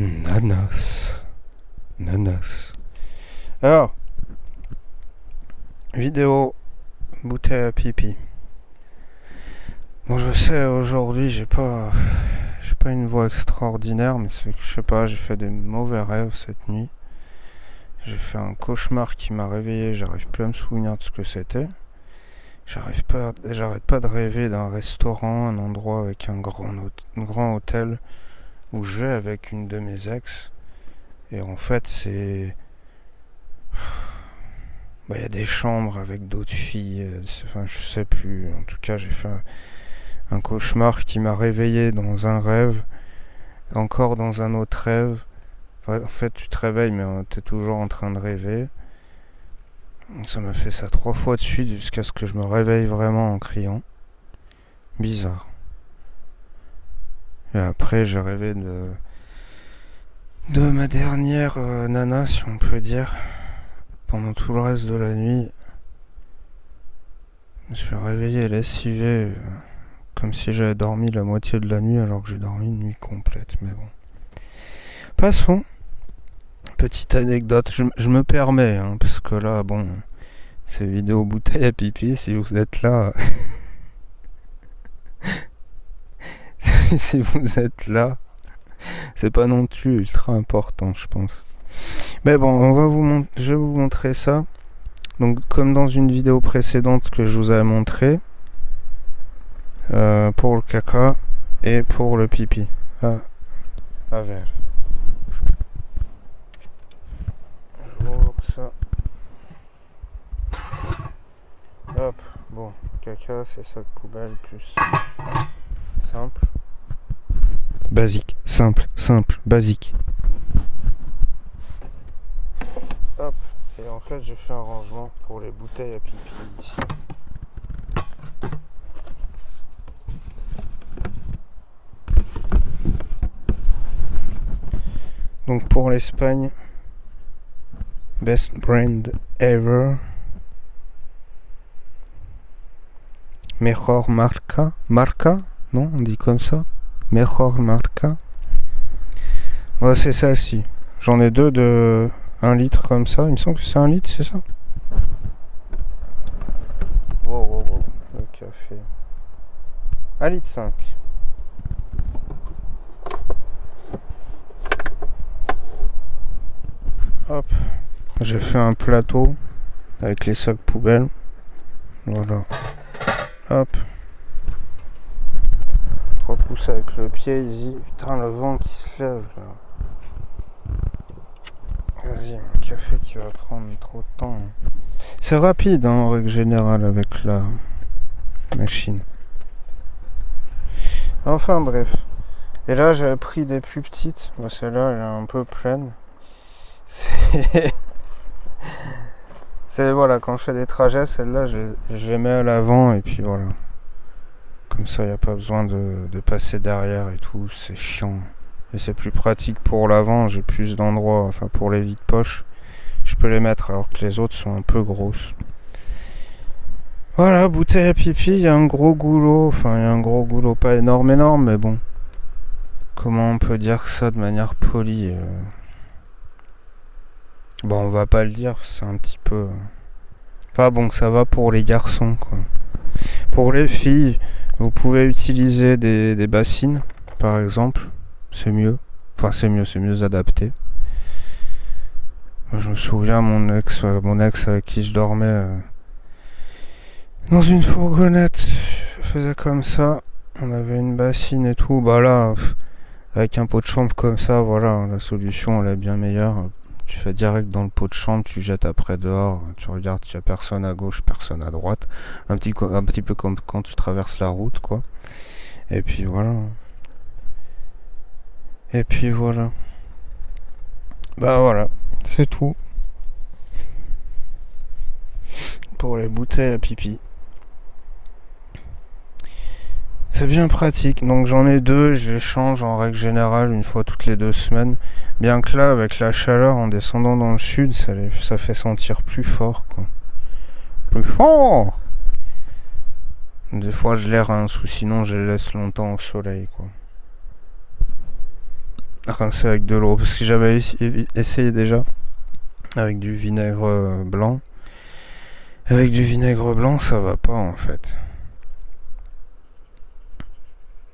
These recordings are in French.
Nanas. Nanas. Alors, vidéo bouteille à pipi. Bon, je sais, aujourd'hui, j'ai pas une voix extraordinaire, mais c'est que je sais pas, j'ai fait des mauvais rêves cette nuit. J'ai fait un cauchemar qui m'a réveillé, j'arrive plus à me souvenir de ce que c'était. J'arrête pas de rêver d'un restaurant, un endroit avec un grand hôtel où je vais avec une de mes ex. Et en fait, il y a des chambres avec d'autres filles. Enfin, je sais plus. En tout cas, j'ai fait un cauchemar qui m'a réveillé dans un rêve, encore dans un autre rêve. Enfin, en fait, tu te réveilles, mais t'es toujours en train de rêver. Ça m'a fait ça 3 fois de suite jusqu'à ce que je me réveille vraiment en criant. Bizarre. Et après, j'ai rêvé de ma dernière nana, si on peut dire. Pendant tout le reste de la nuit, je me suis réveillé lessivé, comme si j'avais dormi la moitié de la nuit alors que j'ai dormi une nuit complète. Mais bon. Passons. Petite anecdote, je me permets, hein, parce que là, bon, c'est vidéo bouteille à pipi, si vous êtes là... si vous êtes là, c'est pas non plus ultra important, je pense. Mais bon, je vais vous montrer ça. Donc, comme dans une vidéo précédente que je vous avais montré, pour le caca et pour le pipi à verre. Je vous montre ça. Hop, bon, caca, c'est sac poubelle plus simple. Basique, simple, basique. Hop, et en fait j'ai fait un rangement pour les bouteilles à pipi ici. Donc pour l'Espagne, best brand ever. Mejor marca, non, on dit comme ça. Mejor marca. Ouais, c'est celle-ci. J'en ai deux de 1 litre comme ça. Il me semble que c'est 1 litre, c'est ça? Wow. Le café. 1 litre 5. Hop. J'ai fait un plateau avec les sacs poubelles. Voilà. Hop. Repousse avec le pied, easy. Putain, le vent qui se lève là. Vas-y, mon café qui va prendre trop de temps. C'est rapide, hein, en règle générale, avec la machine. Enfin, bref. Et là, j'avais pris des plus petites. Bon, celle-là, elle est un peu pleine. Voilà, quand je fais des trajets, celle-là, je les mets à l'avant et puis voilà. Comme ça, il n'y a pas besoin de passer derrière et tout, c'est chiant. Et c'est plus pratique pour l'avant, j'ai plus d'endroits, enfin pour les vides-poches, je peux les mettre alors que les autres sont un peu grosses. Voilà, bouteille à pipi, il y a un gros goulot, pas énorme, mais bon. Comment on peut dire ça de manière polie Bon, on va pas le dire, c'est un petit peu... Enfin bon, ça va pour les garçons, quoi. Pour les filles, vous pouvez utiliser des bassines, par exemple. C'est mieux. Enfin, c'est mieux adapté. Je me souviens, mon ex avec qui je dormais dans une fourgonnette faisait comme ça. On avait une bassine et tout. Bah là, avec un pot de chambre comme ça, voilà, la solution elle est bien meilleure. Tu fais direct dans le pot de chambre, tu jettes après dehors, tu regardes, il n'y a personne à gauche, personne à droite. Un petit peu comme quand tu traverses la route, quoi. Et puis voilà. Bah voilà, c'est tout. Pour les bouteilles à pipi. C'est bien pratique, donc j'en ai deux, je les change en règle générale une fois toutes les 2 semaines. Bien que là, avec la chaleur en descendant dans le sud, ça fait sentir plus fort, quoi. Plus fort! Des fois je les rince ou sinon je les laisse longtemps au soleil, quoi. rincer avec de l'eau. Parce que j'avais essayé déjà avec du vinaigre blanc. Avec du vinaigre blanc, ça va pas en fait.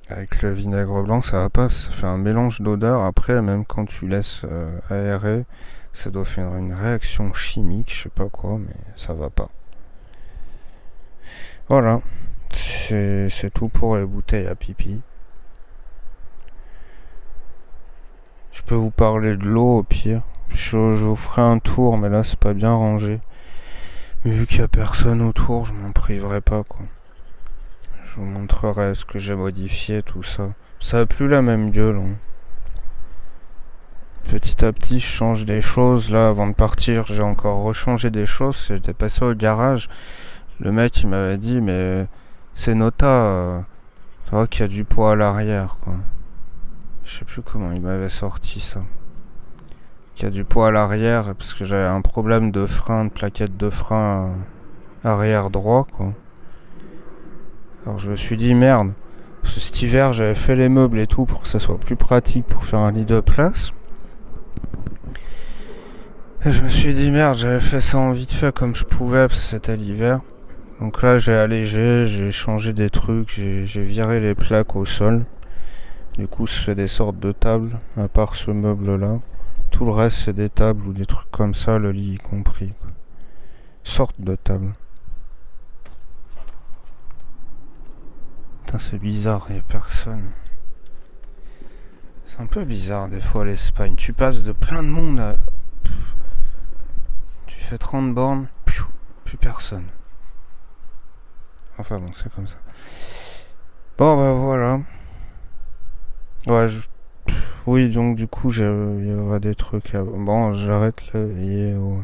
Avec le vinaigre blanc, ça va pas. Ça fait un mélange d'odeurs. Après, même quand tu laisses aérer, ça doit faire une réaction chimique, je sais pas quoi, mais ça va pas. Voilà. C'est tout pour les bouteilles à pipi. Je peux vous parler de l'eau au pire. Je vous ferai un tour, mais là c'est pas bien rangé. Mais vu qu'il y a personne autour, je m'en priverai pas quoi. Je vous montrerai ce que j'ai modifié, tout ça. Ça a plus la même gueule. Hein. Petit à petit, je change des choses. Là, avant de partir, j'ai encore rechangé des choses. J'étais passé au garage. Le mec, il m'avait dit, mais c'est Nota. Tu vois qu'il y a du poids à l'arrière, quoi. Je sais plus comment il m'avait sorti ça. Qu'il y a du poids à l'arrière, parce que j'avais un problème de frein, de plaquette de frein arrière droit, quoi. Alors je me suis dit, merde. Parce que cet hiver, j'avais fait les meubles et tout pour que ça soit plus pratique pour faire un lit de place. Et je me suis dit merde, j'avais fait ça en vite fait comme je pouvais parce que c'était l'hiver. Donc là j'ai allégé, j'ai changé des trucs, j'ai viré les plaques au sol. Du coup ça fait des sortes de tables, à part ce meuble là. Tout le reste c'est des tables ou des trucs comme ça, le lit y compris. Sorte de table. Putain c'est bizarre, y a personne. C'est un peu bizarre des fois l'Espagne. Tu passes de plein de monde à... Tu fais 30 bornes, plus personne. Enfin bon, c'est comme ça. Bon bah voilà. Ouais, oui, donc du coup, il y aura des trucs. Bon, j'arrête le vidéo.